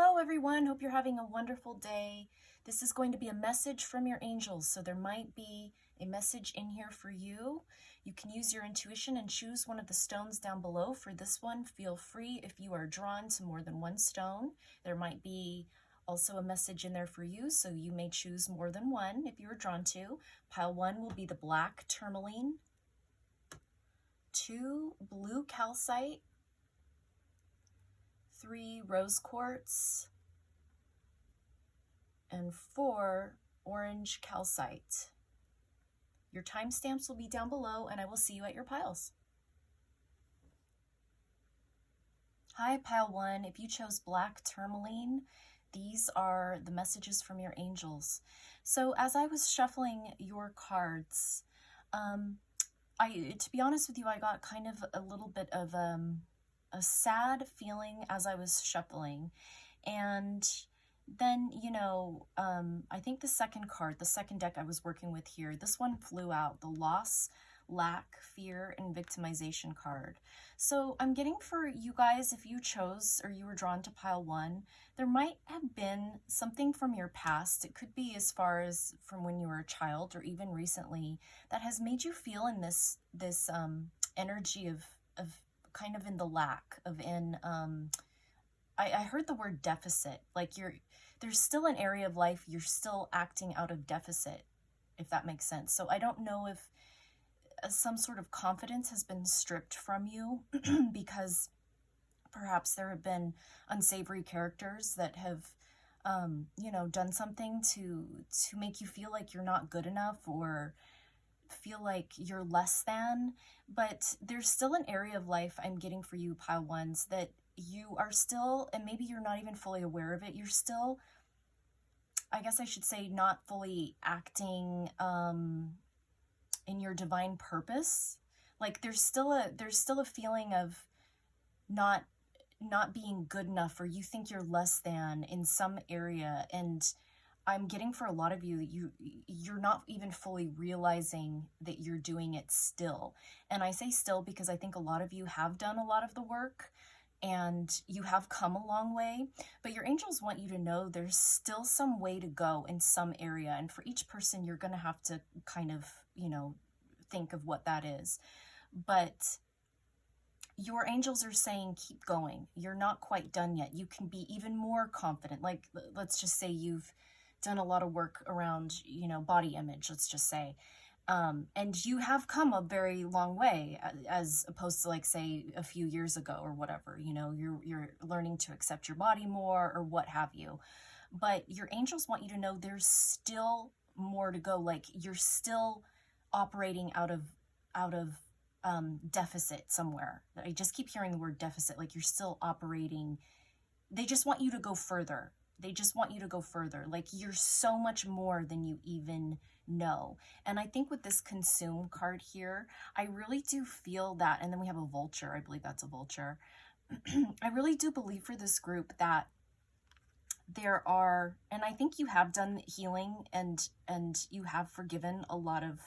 Hello everyone, hope you're having a wonderful day. This is going to be a message from your angels, so there might be a message in here for you. You can use your intuition and choose one of the stones down below. For this one, feel free if you are drawn to more than one stone. There might be also a message in there for you, so you may choose more than one if you are drawn to. Pile 1 will be the black tourmaline, 2 blue calcite, 3 rose quartz, and 4 orange calcite. Your timestamps will be down below, and I will see you at your piles. Hi, pile 1. If you chose black tourmaline, these are the messages from your angels. So as I was shuffling your cards, to be honest with you, I got kind of a little bit of a sad feeling as I was shuffling. And then, I think the second card, the second deck I was working with here, this one flew out, the loss, lack, fear, and victimization card. So I'm getting for you guys, if you chose or you were drawn to pile 1, there might have been something from your past. It could be as far as from when you were a child or even recently that has made you feel in this energy of kind of in the lack of I heard the word deficit, like there's still an area of life you're still acting out of deficit, if that makes sense. So I don't know if some sort of confidence has been stripped from you because perhaps there have been unsavory characters that have done something to make you feel like you're not good enough or feel like you're less than. But there's still an area of life I'm getting for you, pile 1s, that you are still, and maybe you're not even fully aware of it, you're still, I guess I should say, not fully acting in your divine purpose. Like there's still a feeling of not being good enough, or you think you're less than in some area. And I'm getting for a lot of you, you're not even fully realizing that you're doing it still. And I say still because I think a lot of you have done a lot of the work and you have come a long way, but your angels want you to know there's still some way to go in some area. And for each person, you're going to have to kind of, think of what that is. But your angels are saying, keep going. You're not quite done yet. You can be even more confident. Like, let's just say you've done a lot of work around, body image, let's just say. And you have come a very long way as opposed to, like, say, a few years ago or whatever. You're learning to accept your body more or what have you. But your angels want you to know there's still more to go. Like, you're still operating out of deficit somewhere. I just keep hearing the word deficit. Like, you're still operating. They just want you to go further. They just want you to go further. Like, you're so much more than you even know. And I think with this consume card here, I really do feel that. And then we have a vulture. I believe that's a vulture. I really do believe for this group that there are, and I think you have done healing and you have forgiven a lot of,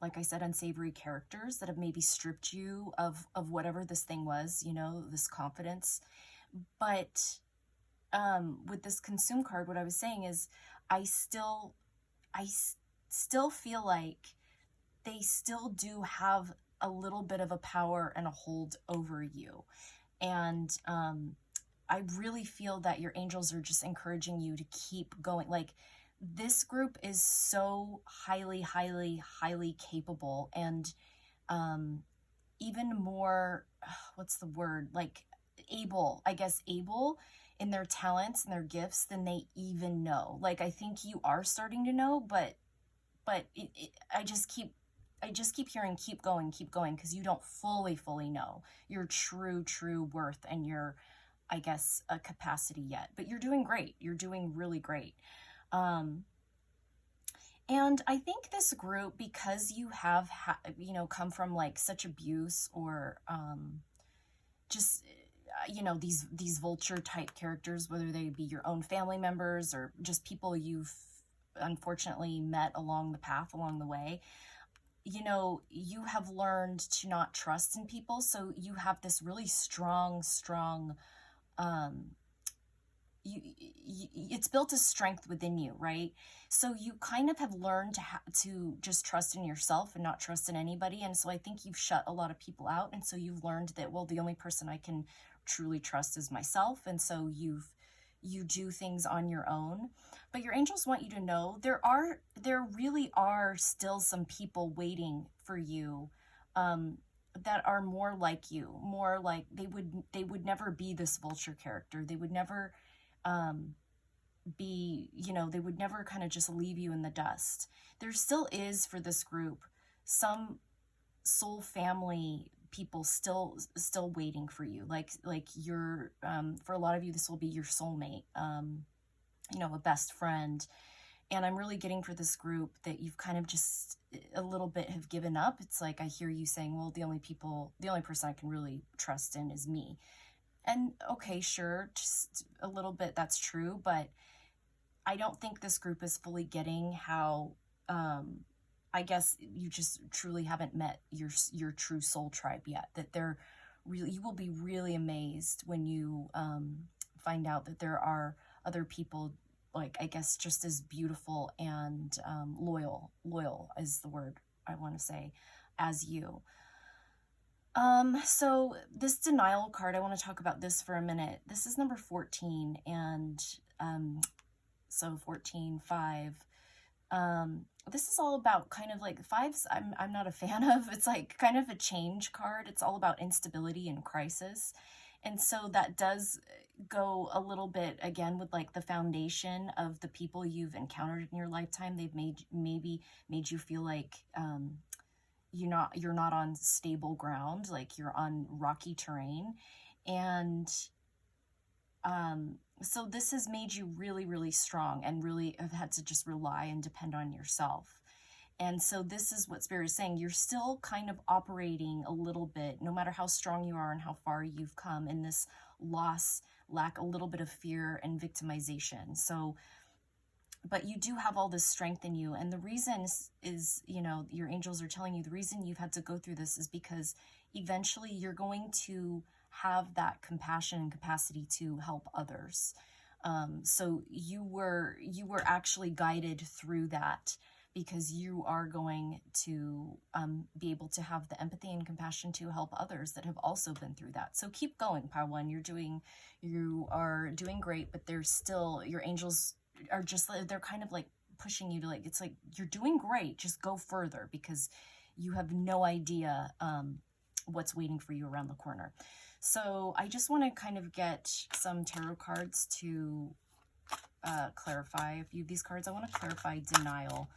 like I said, unsavory characters that have maybe stripped you of whatever this thing was, this confidence. But with this consume card, what I was saying is I still feel like they still do have a little bit of a power and a hold over you. And I really feel that your angels are just encouraging you to keep going. Like, this group is so highly, highly, highly capable and even more, what's the word? Like, able in their talents and their gifts than they even know. Like, I think you are starting to know, but I just keep hearing keep going, because you don't fully know your true worth and your, I guess, a capacity yet. But you're doing great. You're doing really great. And I think this group, because you have, come from like such abuse or just, these vulture type characters, whether they be your own family members or just people you've unfortunately met along the path, along the way, you have learned to not trust in people. So you have this really strong it's built as strength within you, right? So you kind of have learned to just trust in yourself and not trust in anybody. And so I think you've shut a lot of people out. And so you've learned that, well, the only person I can truly trust is myself. And so you do things on your own. But your angels want you to know there really are still some people waiting for you, that are more like you, more like they would never be this vulture character. They would never be, they would never kind of just leave you in the dust. There still is, for this group, some soul family people still waiting for you, like you're, for a lot of you this will be your soulmate, a best friend. And I'm really getting for this group that you've kind of just a little bit have given up. It's like I hear you saying, well, the only person I can really trust in is me. And okay, sure, just a little bit, that's true, but I don't think this group is fully getting how, I guess you just truly haven't met your true soul tribe yet. That you will be really amazed when you find out that there are other people, like, I guess, just as beautiful and loyal is the word I want to say, as you. So this denial card, I want to talk about this for a minute. This is number 14, and so 14, 5. This is all about kind of like fives. I'm not a fan of. It's like kind of a change card. It's all about instability and crisis. And so that does go a little bit again with like the foundation of the people you've encountered in your lifetime. They've maybe made you feel like you're not on stable ground, like you're on rocky terrain. And so this has made you really, really strong and really have had to just rely and depend on yourself. And so this is what Spirit is saying. You're still kind of operating a little bit, no matter how strong you are and how far you've come, in this loss, lack, a little bit of fear and victimization. So, but you do have all this strength in you. And the reason is, your angels are telling you the reason you've had to go through this is because eventually you're going to have that compassion and capacity to help others. So you were actually guided through that, because you are going to be able to have the empathy and compassion to help others that have also been through that. So keep going, Pile 1. You are doing great, but there's still, your angels are just, they're kind of like pushing you to, like, it's like, you're doing great, just go further, because you have no idea what's waiting for you around the corner. So I just want to kind of get some tarot cards to clarify a few of these cards. I want to clarify denial.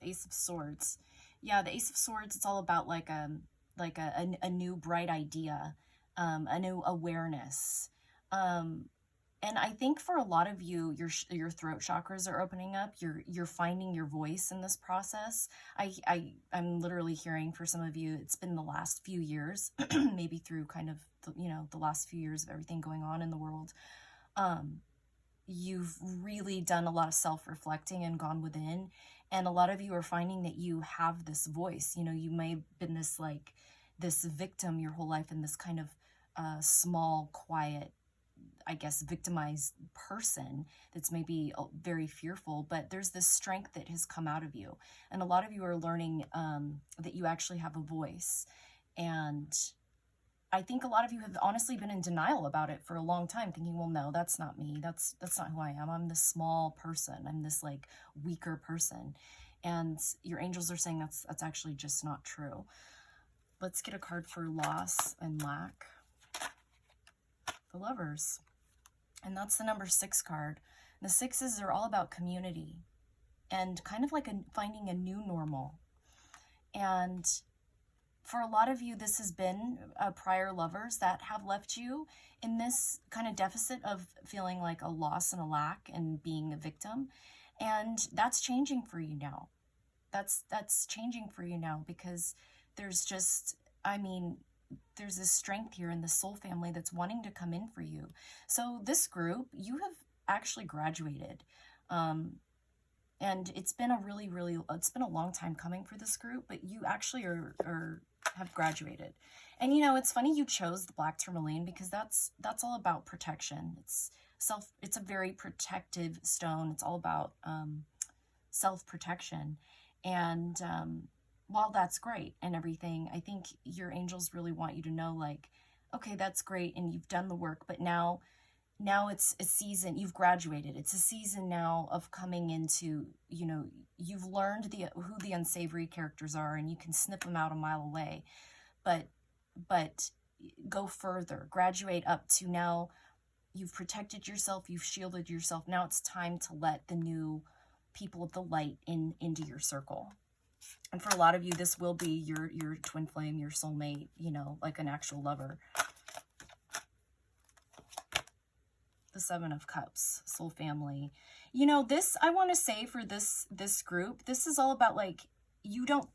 Ace of Swords. Yeah, the Ace of Swords, it's all about like a new bright idea, a new awareness. And I think for a lot of you, your throat chakras are opening up. You're finding your voice in this process. I'm literally hearing, for some of you, it's been the last few years, maybe through kind of the last few years of everything going on in the world. You've really done a lot of self-reflecting and gone within, and a lot of you are finding that you have this voice. You may have been this victim your whole life, in this kind of small, quiet, I guess, victimized person that's maybe very fearful, but there's this strength that has come out of you. And a lot of you are learning that you actually have a voice. And I think a lot of you have honestly been in denial about it for a long time, thinking, well, no, that's not me. That's not who I am. I'm this small person. I'm this like weaker person. And your angels are saying that's actually just not true. Let's get a card for loss and lack. The Lovers. And that's the number 6 card. The 6s are all about community and kind of like finding a new normal. And for a lot of you, this has been prior lovers that have left you in this kind of deficit of feeling like a loss and a lack and being a victim. And that's changing for you now. That's changing for you now, because there's just, there's this strength here in the soul family that's wanting to come in for you. So this group, you have actually graduated. And it's been a it's been a long time coming for this group, but you actually have graduated. And you know, it's funny you chose the black tourmaline, because that's all about protection. It's a very protective stone. It's all about self-protection. And while that's great and everything, I think your angels really want you to know, like, okay, that's great and you've done the work, but now it's a season, you've graduated. It's a season now of coming into, you know, you've learned who the unsavory characters are, and you can sniff them out a mile away. But go further, graduate up to now you've protected yourself, you've shielded yourself. Now it's time to let the new people of the light into your circle. And for a lot of you, this will be your twin flame, your soulmate, you know, like an actual lover. The Seven of Cups, soul family. You know, this, I want to say for this group, this is all about, like, you don't,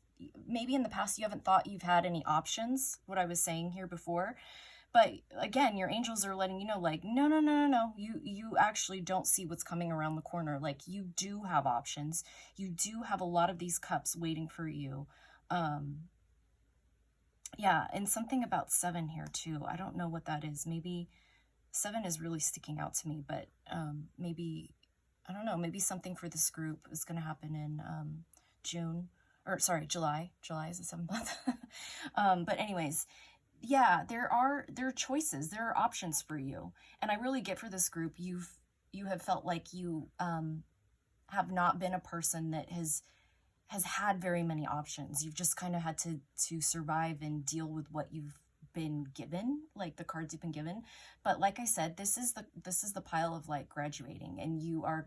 maybe in the past you haven't thought you've had any options, what I was saying here before. But again, your angels are letting you know, like, no. You actually don't see what's coming around the corner. Like, you do have options. You do have a lot of these cups waiting for you. Yeah, and something about 7 here too. I don't know what that is. Maybe 7 is really sticking out to me, but maybe, I don't know, maybe something for this group is going to happen in July. July is the 7th month. But anyways, yeah, there are choices, there are options for you. And I really get for this group, you have felt like you have not been a person that has had very many options. You've just kind of had to survive and deal with what you've been given, like the cards you've been given. But like I said, this is the pile of, like, graduating, and you are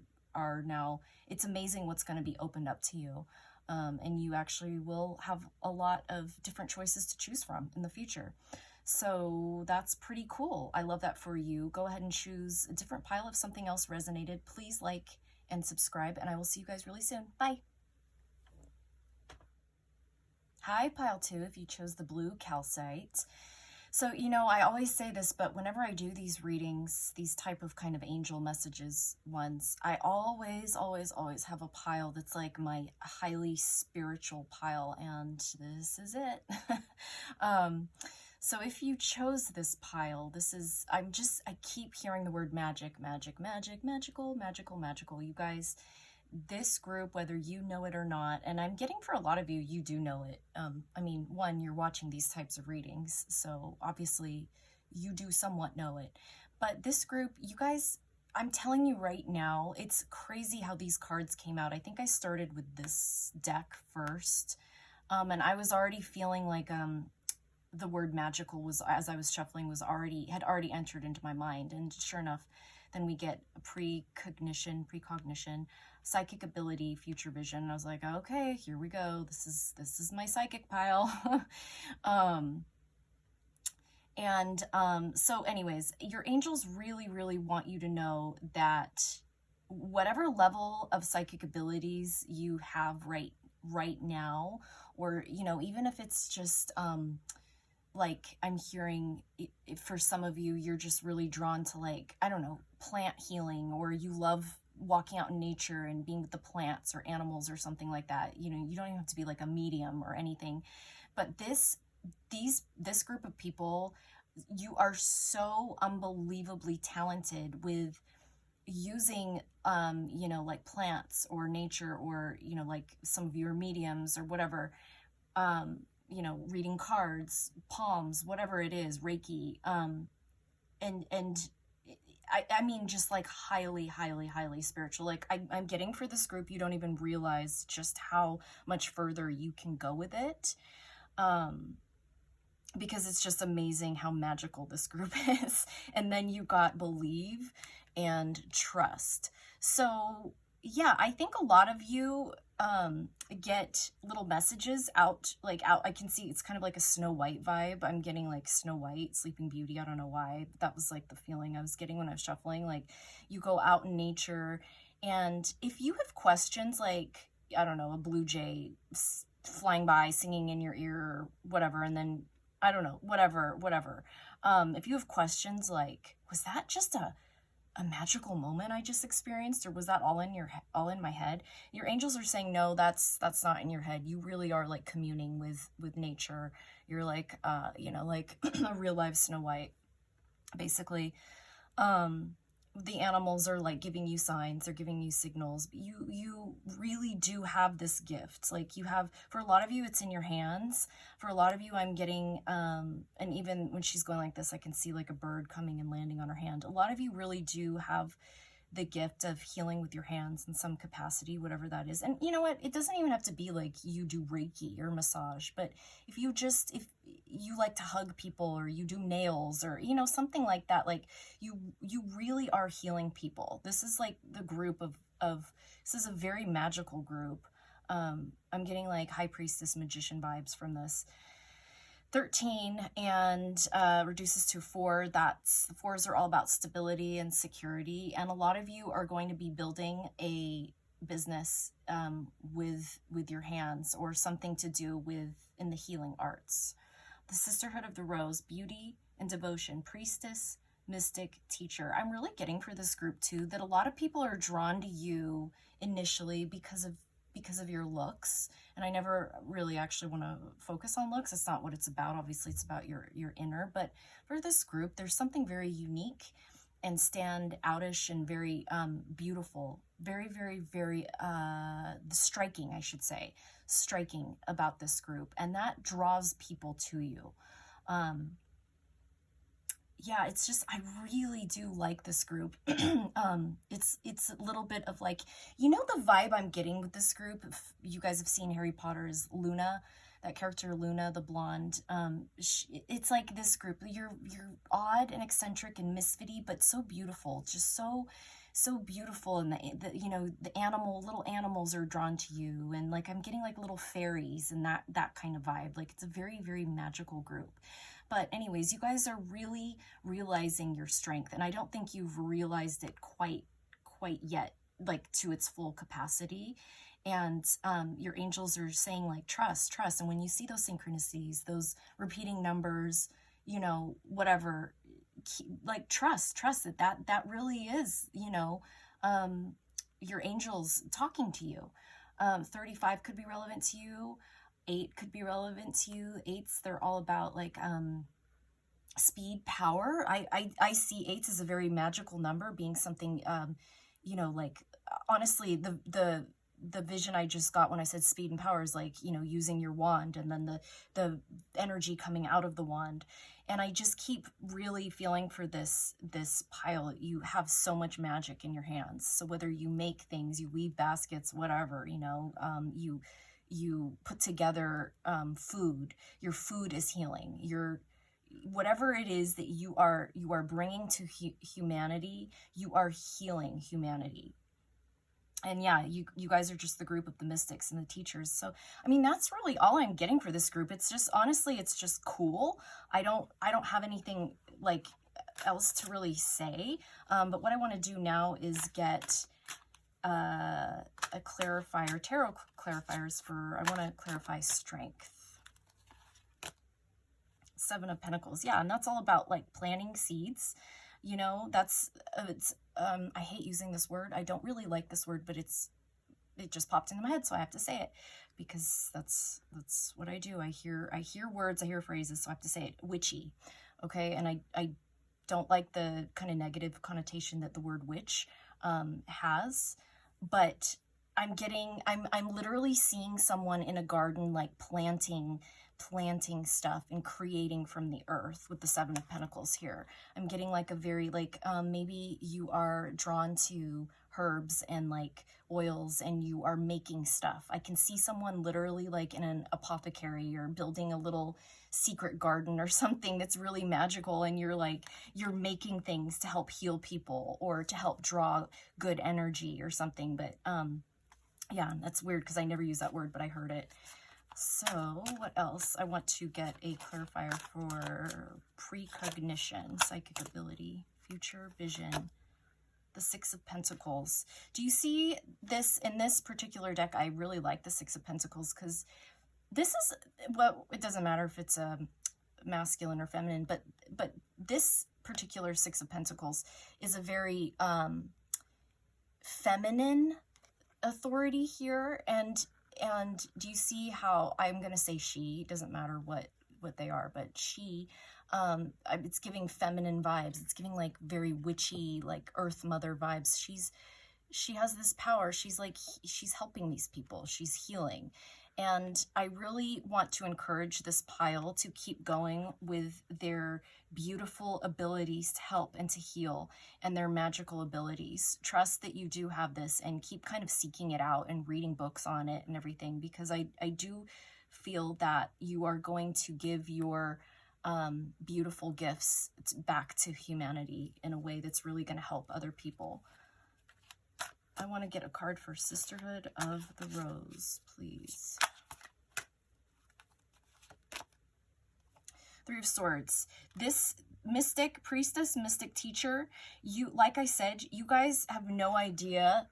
now, it's amazing what's going to be opened up to you. And you actually will have a lot of different choices to choose from in the future. So that's pretty cool. I love that for you. Go ahead and choose a different pile if something else resonated. Please like and subscribe, and I will see you guys really soon. Bye. Hi, pile 2, if you chose the blue calcite. So, you know, I always say this, but whenever I do these readings, these type of kind of angel messages ones, I always have a pile that's like my highly spiritual pile, and this is it. So if you chose this pile, this is, I keep hearing the word magic, magical. You guys, this group, whether you know it or not, and I'm getting for a lot of you, you do know it. I mean, one, you're watching these types of readings, so obviously you do somewhat know it. But this group, you guys, I'm telling you right now, it's crazy how these cards came out. I think I started with this deck first, and I was already feeling like the word magical was, as I was shuffling, had already entered into my mind. And sure enough, then we get precognition, psychic ability, future vision. And I was like, okay, here we go. This is my psychic pile. So anyways, your angels really want you to know that whatever level of psychic abilities you have right now, or, you know, even if it's just like, I'm hearing for some of you, you're just really drawn to, like, I don't know, plant healing, or you love walking out in nature and being with the plants or animals or something like that. You know, you don't even have to be like a medium or anything. But this group of people, you are so unbelievably talented with using, you know, like plants or nature, or, you know, like some of your mediums or whatever, you know, reading cards, palms, whatever it is, Reiki, and I mean, just like highly spiritual. Like, I'm getting for this group, you don't even realize just how much further you can go with it, because it's just amazing how magical this group is. And then you got believe and trust. So yeah, I think a lot of you get little messages out. I can see it's kind of like a Snow White vibe. I'm getting like Snow White, Sleeping Beauty. I don't know why, but that was like the feeling I was getting when I was shuffling. Like, you go out in nature, and if you have questions, like, I don't know, a blue jay flying by singing in your ear or whatever, and then I don't know, whatever. If you have questions like, was that just a a magical moment I just experienced, or was that all in my head? Your angels are saying, no, that's not in your head. You really are like communing with nature. You're like, you know, like a real live Snow White, basically. The animals are like giving you signs, they're giving you signals. You really do have this gift. Like, you have, for a lot of you, it's in your hands. For a lot of you, I'm getting, and even when she's going like this, I can see like a bird coming and landing on her hand. A lot of you really do have the gift of healing with your hands in some capacity, whatever that is. And you know what? It doesn't even have to be like you do Reiki or massage, but if you like to hug people, or you do nails, or, you know, something like that, like you really are healing people. This is like the group of this is a very magical group. I'm getting like high priestess magician vibes from this. 13 and reduces to 4. That's, the 4s are all about stability and security, and a lot of you are going to be building a business with your hands, or something to do with in the healing arts. The Sisterhood of the Rose, beauty and devotion, priestess, mystic, teacher. I'm really getting for this group too that a lot of people are drawn to you initially because of your looks. And I never really actually want to focus on looks. That's not what it's about. Obviously, it's about your inner. But for this group, there's something very unique and stand outish and very beautiful, very, very, very striking, I should say, striking about this group. And that draws people to you. Yeah, it's just, I really do like this group. It's a little bit of like, you know, the vibe I'm getting with this group. If you guys have seen Harry Potter's Luna, that character Luna, the blonde, it's like this group. You're odd and eccentric and misfitty, but so beautiful, just so beautiful. And the you know, the little animals are drawn to you, and like I'm getting like little fairies and that kind of vibe. Like, it's a very, very magical group. But anyways, you guys are really realizing your strength, and I don't think you've realized it quite yet, like to its full capacity. And your angels are saying like, trust. And when you see those synchronicities, those repeating numbers, you know, whatever, like trust that really is, you know, your angels talking to you. 35 could be relevant to you. 8 could be relevant to you. 8s, they're all about like speed, power. I see 8s as a very magical number, being something, you know, like honestly, the vision I just got when I said speed and power is like, you know, using your wand, and then the energy coming out of the wand. And I just keep really feeling for this pile. You have so much magic in your hands. So whether you make things, you weave baskets, whatever, you know, you put together food. Your food is healing. Whatever it is that you are bringing to humanity, you are healing humanity. And yeah, you guys are just the group of the mystics and the teachers. So, I mean, that's really all I'm getting for this group. It's just, honestly, it's just cool. I don't have anything like else to really say. But what I want to do now is get a clarifier, tarot clarifiers I want to clarify strength. 7 of Pentacles. Yeah, and that's all about like planting seeds. You know, I hate using this word. I don't really like this word, but it just popped into my head, so I have to say it because that's what I do. I hear words, I hear phrases, so I have to say it. Witchy. Okay, and I don't like the kind of negative connotation that the word witch has, but I'm literally seeing someone in a garden like planting stuff and creating from the earth with the 7 of Pentacles here. I'm getting like a very like maybe you are drawn to herbs and like oils and you are making stuff. I can see someone literally like in an apothecary or building a little secret garden or something that's really magical, and you're making things to help heal people or to help draw good energy or something. But yeah, that's weird because I never use that word, but I heard it. So what else? I want to get a clarifier for precognition, psychic ability, future vision, the 6 of Pentacles. Do you see this in this particular deck? I really like the 6 of Pentacles because this is, well, it doesn't matter if it's a masculine or feminine, but this particular Six of Pentacles is a very feminine authority here. And do you see how I'm going to say she, doesn't matter what they are, but she, it's giving feminine vibes. It's giving like very witchy, like Earth Mother vibes. She has this power. She's like, she's helping these people. She's healing. And I really want to encourage this pile to keep going with their beautiful abilities to help and to heal, and their magical abilities. Trust that you do have this, and keep kind of seeking it out and reading books on it and everything, because I do feel that you are going to give your beautiful gifts back to humanity in a way that's really going to help other people. I want to get a card for Sisterhood of the Rose, please. Three of Swords. This mystic priestess, mystic teacher, you, like I said, you guys have no idea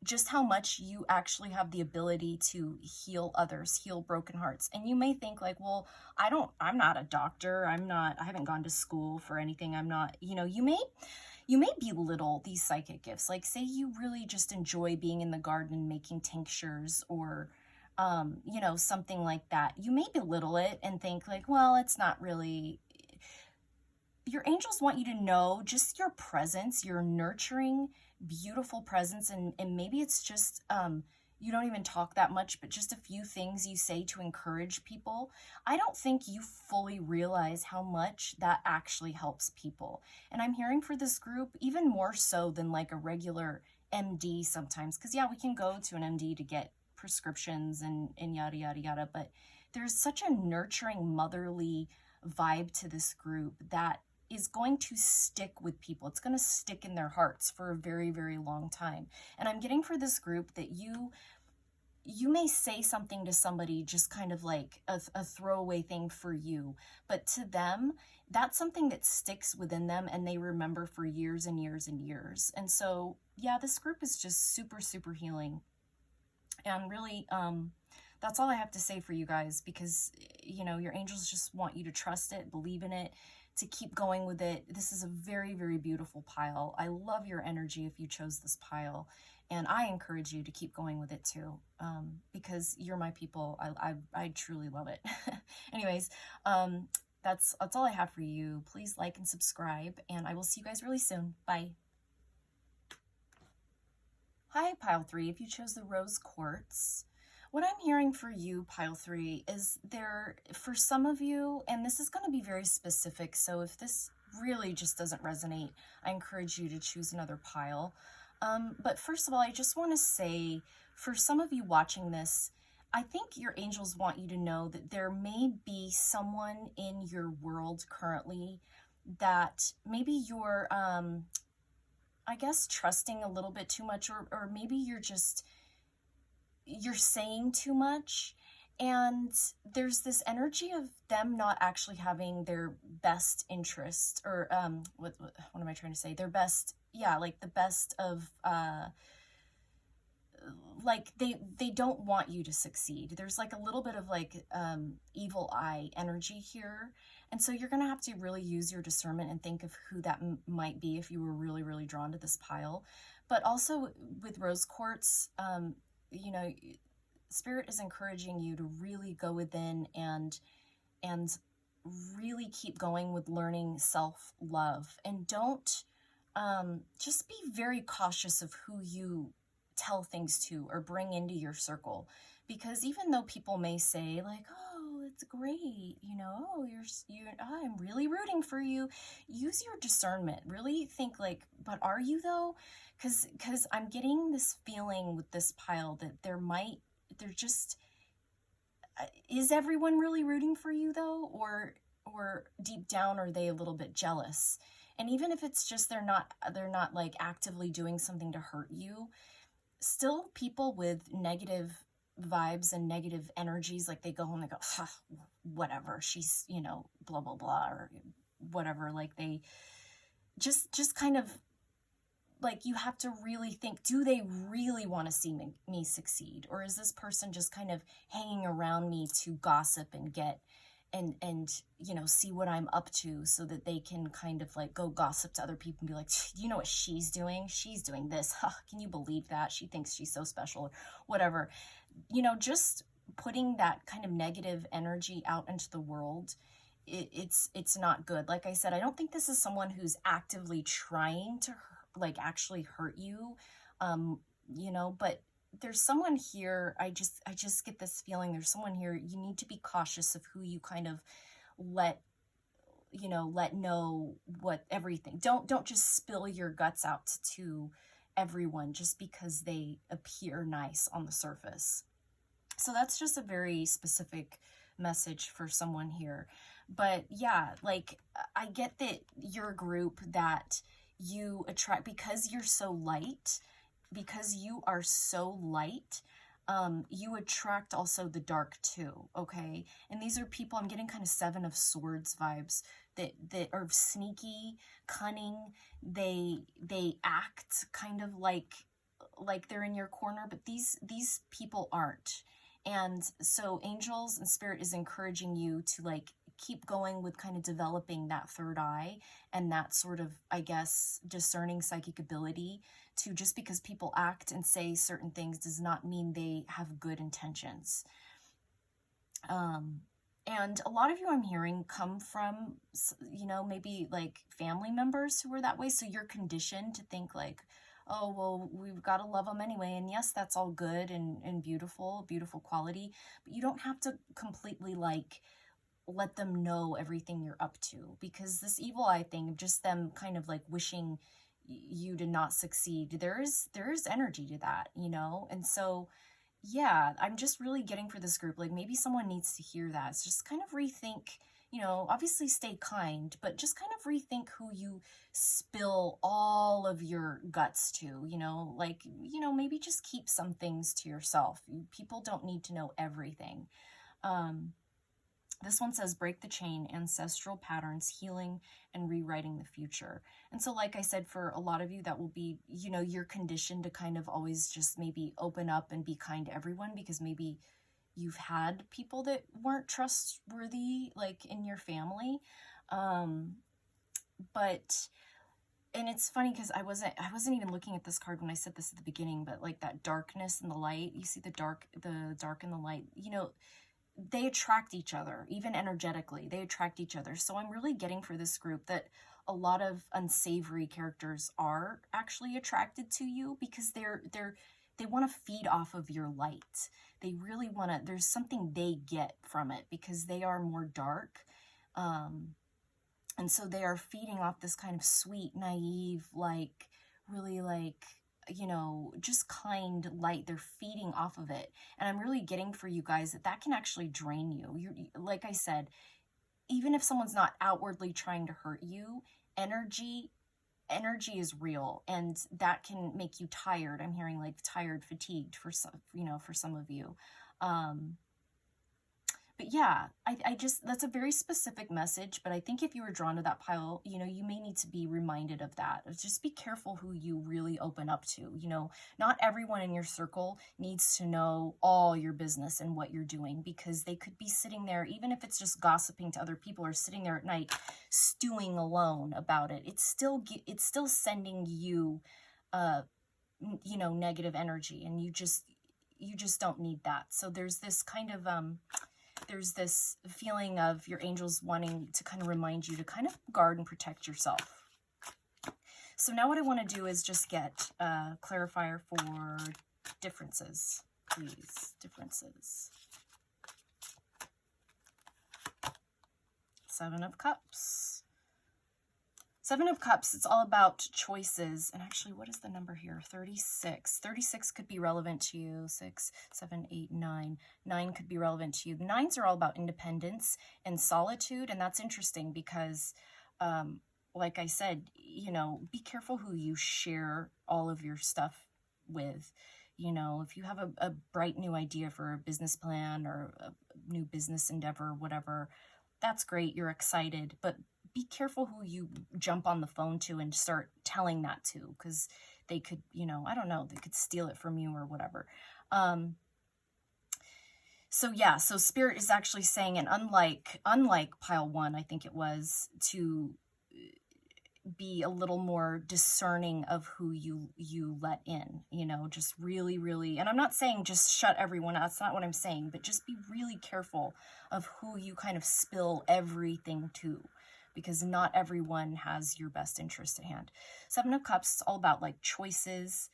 just how much you actually have the ability to heal others, heal broken hearts. And you may think like, well, I'm not a doctor. I haven't gone to school for anything. I'm not, you may belittle these psychic gifts. Like, say you really just enjoy being in the garden making tinctures, or something like that. You may belittle it and think like, well, it's not really. Your angels want you to know just your presence, your nurturing, beautiful presence, and maybe it's just you don't even talk that much, but just a few things you say to encourage people. I don't think you fully realize how much that actually helps people. And I'm hearing for this group, even more so than like a regular MD sometimes, because yeah, we can go to an MD to get prescriptions and yada, yada, yada, but there's such a nurturing, motherly vibe to this group that is going to stick with people. It's going to stick in their hearts for a very, very long time. And I'm getting for this group that you may say something to somebody just kind of like a throwaway thing for you, but to them, that's something that sticks within them and they remember for years and years and years. And so, yeah, this group is just super, super healing. And really, that's all I have to say for you guys, because, your angels just want you to trust it, believe in it, to keep going with it. This is a very, very beautiful pile. I love your energy if you chose this pile. And I encourage you to keep going with it too, because you're my people. I truly love it. Anyways, that's all I have for you. Please like and subscribe, and I will see you guys really soon. Bye. Hi, Pile 3. If you chose the Rose Quartz, what I'm hearing for you, Pile 3, is for some of you, and this is going to be very specific, so if this really just doesn't resonate, I encourage you to choose another pile. But first of all, I just want to say, for some of you watching this, I think your angels want you to know that there may be someone in your world currently that maybe you're, I guess, trusting a little bit too much, or maybe you're saying too much, and there's this energy of them not actually having their best interest, or what am I trying to say? Their best, yeah, like the best of, like they don't want you to succeed. There's like a little bit of like evil eye energy here. And so you're going to have to really use your discernment and think of who that might be if you were really, really drawn to this pile. But also with Rose Quartz, Spirit is encouraging you to really go within and really keep going with learning self-love. And don't, just be very cautious of who you tell things to or bring into your circle. Because even though people may say like, oh, it's great, oh, I'm really rooting for you, use your discernment. Really think like, but are you though? Because I'm getting this feeling with this pile that is everyone really rooting for you though? Or deep down, are they a little bit jealous? And even if it's just they're not like actively doing something to hurt you, still people with negative vibes and negative energies, like they go home and go, whatever, she's, blah, blah, blah, or whatever. Like they just kind of like, you have to really think, do they really want to see me succeed? Or is this person just kind of hanging around me to gossip and get you know, see what I'm up to, so that they can kind of like go gossip to other people and be like, you know what she's doing? She's doing this. Huh, can you believe that? She thinks she's so special, or whatever. You know, just putting that kind of negative energy out into the world, it's not good. Like I said, I don't think this is someone who's actively trying to like actually hurt you, you know, but there's someone here. I just get this feeling there's someone here. You need to be cautious of who you kind of let, you know, let know what everything. Don't just spill your guts out to everyone just because they appear nice on the surface. So that's just a very specific message for someone here. But yeah, like I get that you're a group that you attract because you're so light, because you are so light. You attract also the dark too, okay? And these are people, I'm getting kind of Seven of Swords vibes, that are sneaky, cunning. They act kind of like they're in your corner, but these people aren't. And so angels and spirit is encouraging you to like keep going with kind of developing that third eye and that sort of, I guess, discerning psychic ability. To just because people act and say certain things does not mean they have good intentions. And a lot of you I'm hearing come from, you know, maybe like family members who were that way. So you're conditioned to think like, oh, well, we've got to love them anyway. And yes, that's all good and beautiful, beautiful quality. But you don't have to completely like let them know everything you're up to, because this evil eye thing of just them kind of like wishing you to not succeed, there is energy to that, you know. And so yeah, I'm just really getting for this group, like maybe someone needs to hear that. It's just kind of rethink, you know, obviously stay kind, but just kind of rethink who you spill all of your guts to, you know, like, you know, maybe just keep some things to yourself. People don't need to know everything. This one says, break the chain, ancestral patterns, healing, and rewriting the future. And so, like I said, for a lot of you, that will be, you know, you're conditioned to kind of always just maybe open up and be kind to everyone because maybe you've had people that weren't trustworthy, like in your family. But, and it's funny because I wasn't even looking at this card when I said this at the beginning, but like that darkness and the light, you see the dark and the light, you know, they attract each other, even energetically, they attract each other. So I'm really getting for this group that a lot of unsavory characters are actually attracted to you because they want to feed off of your light. They really want to, there's something they get from it because they are more dark. And so they are feeding off this kind of sweet, naive, like really like, you know, just kind light. They're feeding off of it. And I'm really getting for you guys that can actually drain you. You, like I said, even if someone's not outwardly trying to hurt you, energy is real, and that can make you tired. I'm hearing like tired, fatigued for some, you know, for some of you. But yeah, I just, that's a very specific message, but I think if you were drawn to that pile, you know, you may need to be reminded of that. Just be careful who you really open up to. You know, not everyone in your circle needs to know all your business and what you're doing, because they could be sitting there, even if it's just gossiping to other people or sitting there at night stewing alone about it. It's still sending you, you know, negative energy, and you just don't need that. So there's this kind of, there's this feeling of your angels wanting to kind of remind you to kind of guard and protect yourself. So now what I want to do is just get a clarifier for differences, please. Differences. Seven of Cups. Seven of Cups, it's all about choices. And actually, what is the number here? 36. 36 could be relevant to you. 6, 7, 8, 9. 9 could be relevant to you. The 9s are all about independence and solitude. And that's interesting because, like I said, you know, be careful who you share all of your stuff with. You know, if you have a bright new idea for a business plan or a new business endeavor, whatever, that's great. You're excited. But be careful who you jump on the phone to and start telling that to, because they could, you know, I don't know, they could steal it from you or whatever. So yeah, so Spirit is actually saying, and unlike pile 1, I think it was, to be a little more discerning of who you let in, you know, just really, really, and I'm not saying just shut everyone out, that's not what I'm saying, but just be really careful of who you kind of spill everything to, because not everyone has your best interest at hand. Seven of Cups is all about like choices.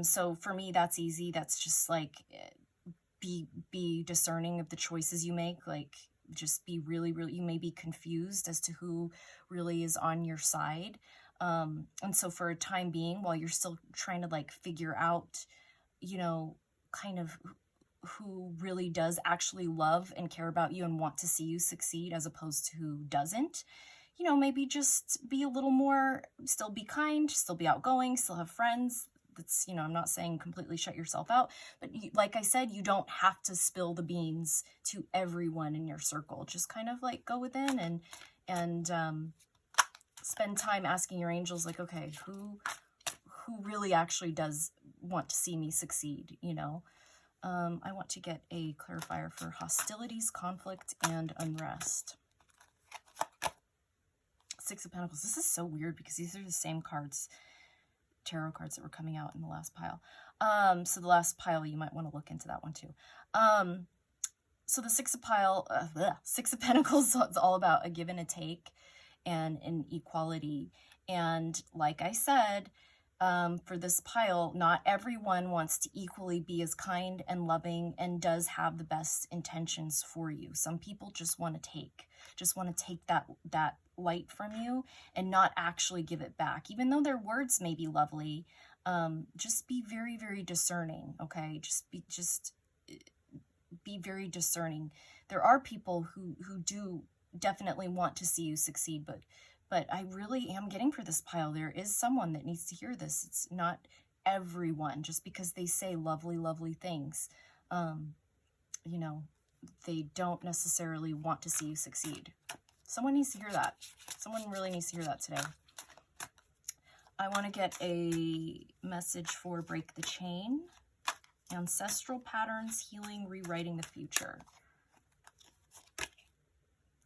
So for me, that's easy. That's just like, be discerning of the choices you make. Like, just be really, really, you may be confused as to who really is on your side. And so for a time being, while you're still trying to like figure out, you know, kind of who really does actually love and care about you and want to see you succeed, as opposed to who doesn't, you know, maybe just be a little more, still be kind, still be outgoing, still have friends. That's, you know, I'm not saying completely shut yourself out, but like I said, you don't have to spill the beans to everyone in your circle. Just kind of like go within and spend time asking your angels, like, okay, who really actually does want to see me succeed, you know? I want to get a clarifier for hostilities, conflict, and unrest. Six of Pentacles. This is so weird because these are the same cards, tarot cards that were coming out in the last pile. So the last pile, you might want to look into that one too. So the Six of Pentacles is all about a give and a take and an equality. And like I said, for this pile, not everyone wants to equally be as kind and loving and does have the best intentions for you. Some people just want to take that light from you and not actually give it back, even though their words may be lovely. Just be very, very discerning. Okay, just be very discerning. There are people who do definitely want to see you succeed, but I really am getting for this pile, there is someone that needs to hear this. It's not everyone, just because they say lovely, lovely things. You know, they don't necessarily want to see you succeed. Someone needs to hear that. Someone really needs to hear that today. I want to get a message for Break the Chain, ancestral patterns, healing, rewriting the future.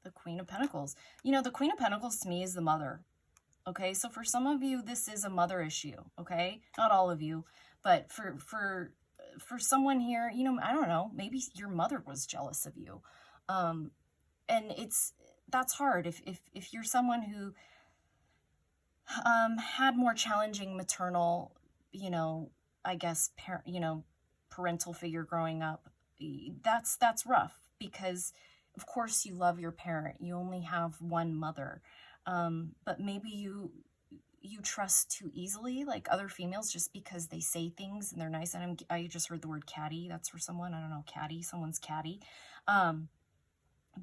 The Queen of Pentacles. You know, the Queen of Pentacles to me is the mother. Okay, so for some of you, this is a mother issue. Okay, not all of you, but for someone here, you know, I don't know, maybe your mother was jealous of you, and that's hard if you're someone who had more challenging maternal, you know, I guess parental figure growing up. That's rough, because of course you love your parent. You only have one mother. But maybe you trust too easily, like other females, just because they say things and they're nice. And I just heard the word catty. That's for someone. I don't know, catty. Someone's catty.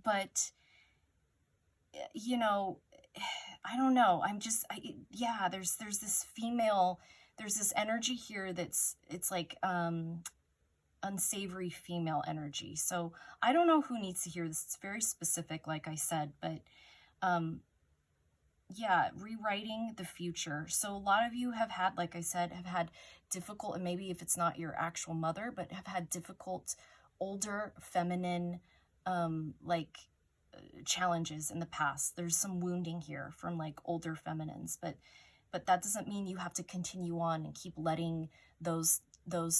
But, you know, I don't know. Yeah, there's this female, there's this energy here it's like, unsavory female energy. So I don't know who needs to hear this. It's very specific, like I said, but yeah, rewriting the future. So a lot of you have had, like I said, have had difficult, and maybe if it's not your actual mother, but have had difficult older feminine challenges in the past. There's some wounding here from like older feminines, but that doesn't mean you have to continue on and keep letting those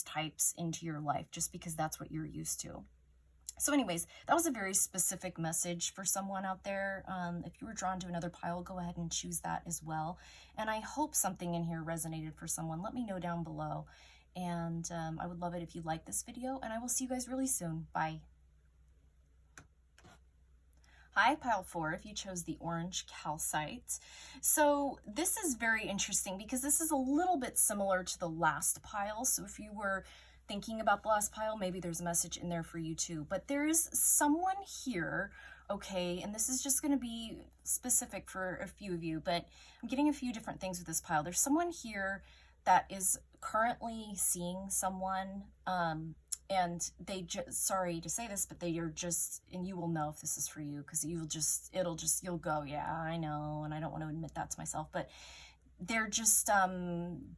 types into your life just because that's what you're used to. So anyways, that was a very specific message for someone out there. If you were drawn to another pile, go ahead and choose that as well. And I hope something in here resonated for someone. Let me know down below. And I would love it if you like this video, and I will see you guys really soon. Bye. Hi, pile 4, if you chose the orange calcite. So this is very interesting because this is a little bit similar to the last pile. So if you were thinking about the last pile, maybe there's a message in there for you too. But there is someone here, okay, and this is just going to be specific for a few of you, but I'm getting a few different things with this pile. There's someone here that is currently seeing someone, and they just, sorry to say this, but they are just, and you will know if this is for you, because you'll go, yeah, I know, and I don't want to admit that to myself, but they're just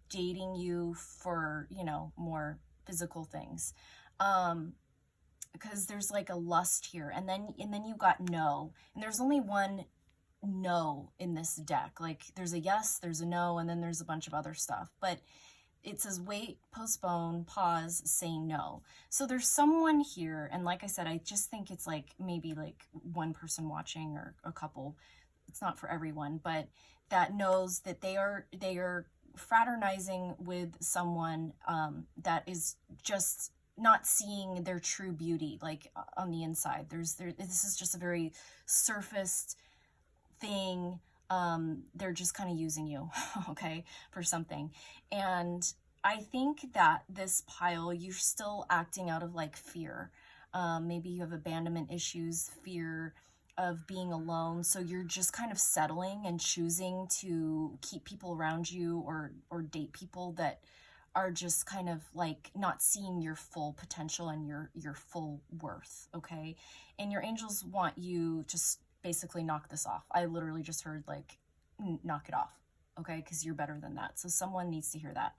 dating you for, you know, more physical things. because there's like a lust here, and then you got no, and there's only one no in this deck. Like there's a yes, there's a no, and then there's a bunch of other stuff, but it says wait, postpone, pause, say no. So there's someone here, and like I said, I just think it's like maybe like one person watching or a couple. It's not for everyone, but that knows that they are fraternizing with someone that is just not seeing their true beauty, like on the inside. This is just a very surfaced thing. They're just kind of using you, okay, for something. And I think that this pile, you're still acting out of like fear. Maybe you have abandonment issues, fear of being alone, so you're just kind of settling and choosing to keep people around you or date people that are just kind of like not seeing your full potential and your full worth, okay? And your angels want you to basically knock this off. I literally just heard like knock it off, okay? Because you're better than that. So someone needs to hear that.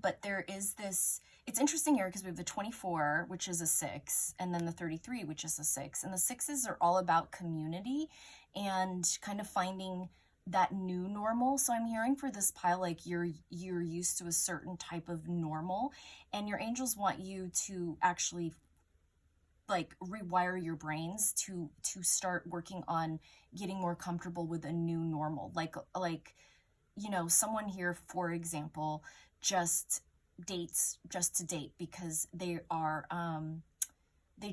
But there is this, it's interesting here because we have the 24, which is a 6, and then the 33, which is a 6. And the 6s are all about community and kind of finding that new normal. So I'm hearing for this pile, like you're used to a certain type of normal, and your angels want you to actually like rewire your brains to start working on getting more comfortable with a new normal. Like, you know, someone here, for example, just dates just to date because they are they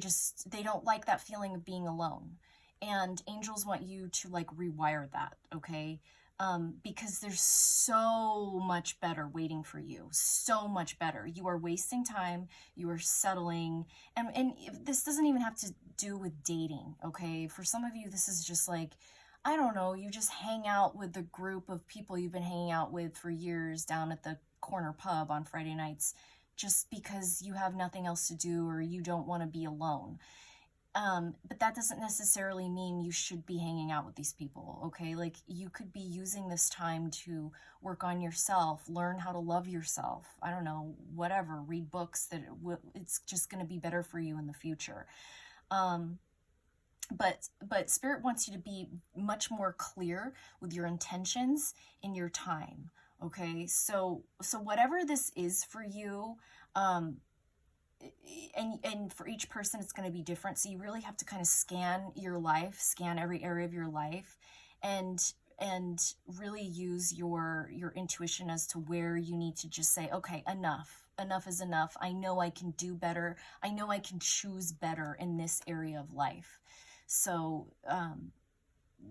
don't like that feeling of being alone, and angels want you to like rewire that, okay? Because there's so much better waiting for you, so much better. You are wasting time, you are settling, and this doesn't even have to do with dating, okay? For some of you, this is just like, I don't know, you just hang out with the group of people you've been hanging out with for years down at the corner pub on Friday nights just because you have nothing else to do or you don't want to be alone. But that doesn't necessarily mean you should be hanging out with these people, okay? Like you could be using this time to work on yourself, learn how to love yourself. I don't know, whatever, read books that it's just going to be better for you in the future. But Spirit wants you to be much more clear with your intentions in your time, okay? So whatever this is for you, and for each person it's going to be different, so you really have to kind of scan your life, scan every area of your life, and really use your intuition as to where you need to just say, okay, enough is enough. I know I can do better. I know I can choose better in this area of life. So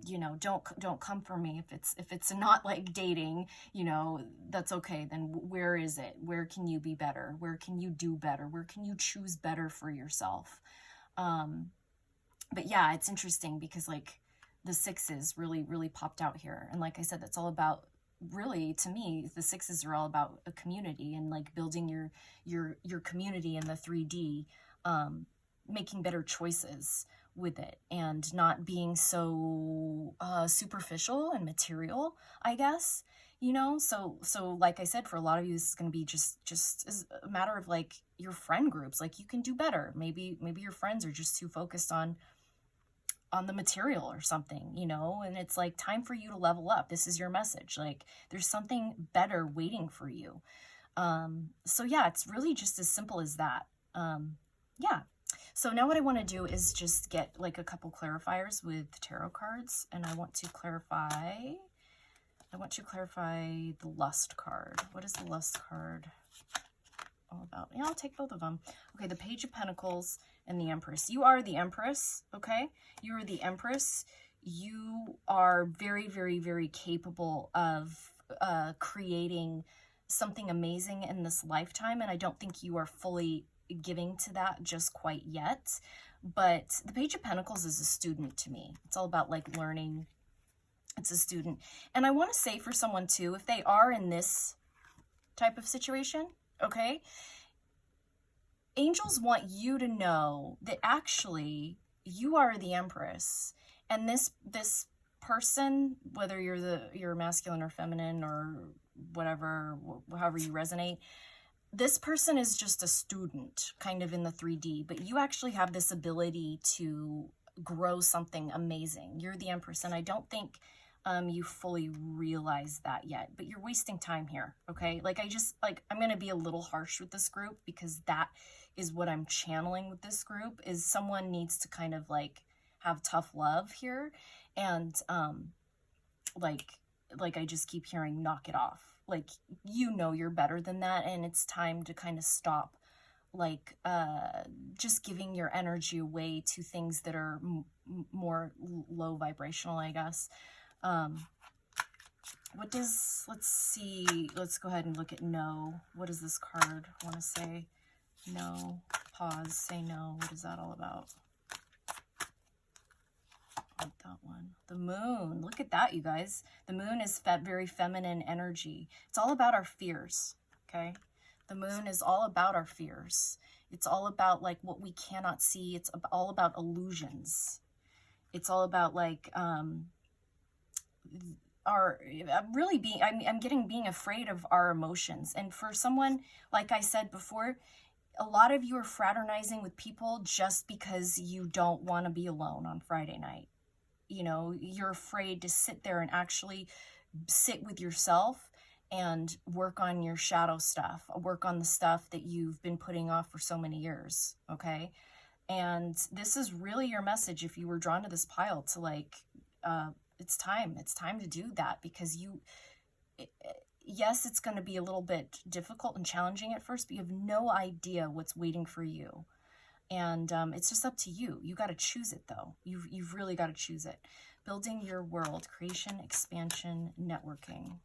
you know, don't come for me if it's not like dating, you know, that's okay. Then where is it? Where can you be better? Where can you do better? Where can you choose better for yourself? But yeah, it's interesting because like the 6s really popped out here, and like I said, that's all about, really, to me, the 6s are all about a community and like building your community in the 3D, making better choices with it and not being so superficial and material, I guess, you know? So like I said, for a lot of you, this is going to be just as a matter of like your friend groups. Like you can do better. Maybe your friends are just too focused on the material or something, you know? And it's like time for you to level up. This is your message. Like there's something better waiting for you. So yeah, it's really just as simple as that. Yeah. So now what I want to do is just get like a couple clarifiers with tarot cards, and I want to clarify the Lust card. What is the Lust card all about? Yeah, I'll take both of them. Okay, the Page of Pentacles and the Empress. You are the Empress, okay? You are the Empress. You are very, very, very capable of creating something amazing in this lifetime, and I don't think you are fully giving to that just quite yet. But the Page of Pentacles is a student to me. It's all about like learning. It's a student. And I want to say for someone too, if they are in this type of situation, okay, angels want you to know that actually you are the Empress, and this person, whether you're masculine or feminine or whatever, however you resonate, this person is just a student kind of in the 3D, but you actually have this ability to grow something amazing. You're the Empress, and I don't think you fully realize that yet, but you're wasting time here, okay? Like, I'm going to be a little harsh with this group because that is what I'm channeling with this group, is someone needs to kind of like have tough love here. And like I just keep hearing, knock it off. Like, you know, you're better than that, and it's time to kind of stop like just giving your energy away to things that are more low vibrational, I guess. What does, let's see, let's go ahead and look at no. What does this card want to say? No. Pause. Say no. What is that all about? Like that one. The moon. Look at that, you guys. The moon is very feminine energy. It's all about our fears, okay? The moon is all about our fears. It's all about like what we cannot see. It's all about illusions. It's all about like our really being, I'm getting being afraid of our emotions. And for someone, like I said before, a lot of you are fraternizing with people just because you don't want to be alone on Friday night. You know, you're afraid to sit there and actually sit with yourself and work on your shadow stuff, work on the stuff that you've been putting off for so many years, okay? And this is really your message if you were drawn to this pile, to like, it's time to do that, because yes, it's going to be a little bit difficult and challenging at first, but you have no idea what's waiting for you. And it's just up to you. You got to choose it, though. You've really got to choose it. Building your world, creation, expansion, networking.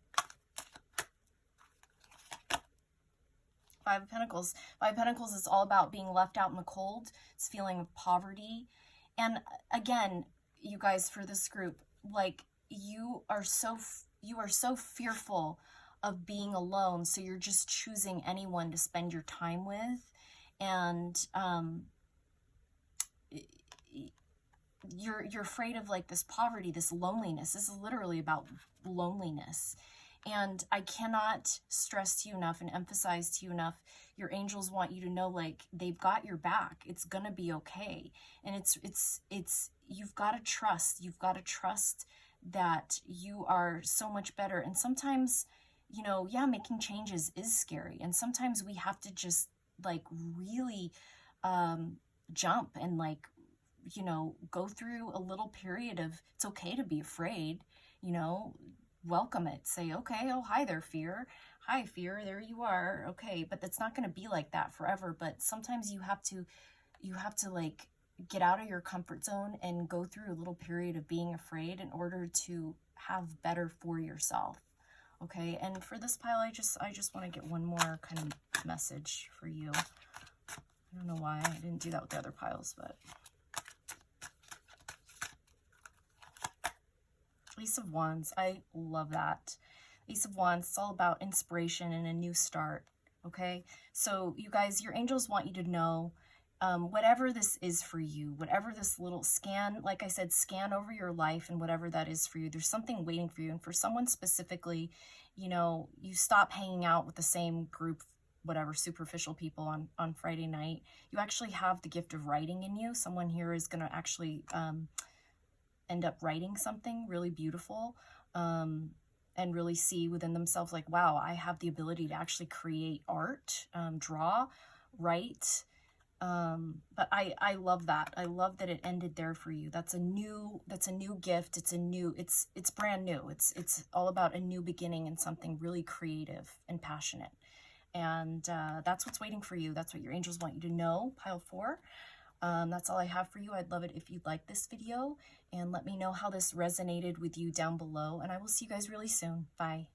Five of Pentacles. Five of Pentacles is all about being left out in the cold. It's feeling of poverty. And again, you guys, for this group, like, you are so fearful of being alone, so you're just choosing anyone to spend your time with. And you're afraid of like this poverty, this loneliness. This is literally about loneliness. And I cannot stress to you enough and emphasize to you enough, your angels want you to know, like, they've got your back. It's gonna be okay. And it's you've got to trust. You've got to trust that you are so much better. And sometimes, you know, yeah, making changes is scary. And sometimes we have to just like really jump and like, you know, go through a little period of, it's okay to be afraid, you know, welcome it, say, okay, oh, hi there, fear. Hi, fear, there you are. Okay, but it's not going to be like that forever. But sometimes you have to like get out of your comfort zone and go through a little period of being afraid in order to have better for yourself. Okay, and for this pile, I just want to get one more kind of message for you. I don't know why I didn't do that with the other piles, but Ace of Wands, I love that. Ace of Wands, it's all about inspiration and a new start, okay? So you guys, your angels want you to know, whatever this is for you, whatever this little scan, like I said, scan over your life and whatever that is for you, there's something waiting for you. And for someone specifically, you know, you stop hanging out with the same group, whatever, superficial people on Friday night. You actually have the gift of writing in you. Someone here is going to actually end up writing something really beautiful, and really see within themselves like, wow, I have the ability to actually create art, draw, write. But I love that. I love that it ended there for you. That's a new gift. It's brand new. It's all about a new beginning and something really creative and passionate. And that's what's waiting for you. That's what your angels want you to know, pile 4. That's all I have for you. I'd love it if you'd like this video and let me know how this resonated with you down below. And I will see you guys really soon. Bye.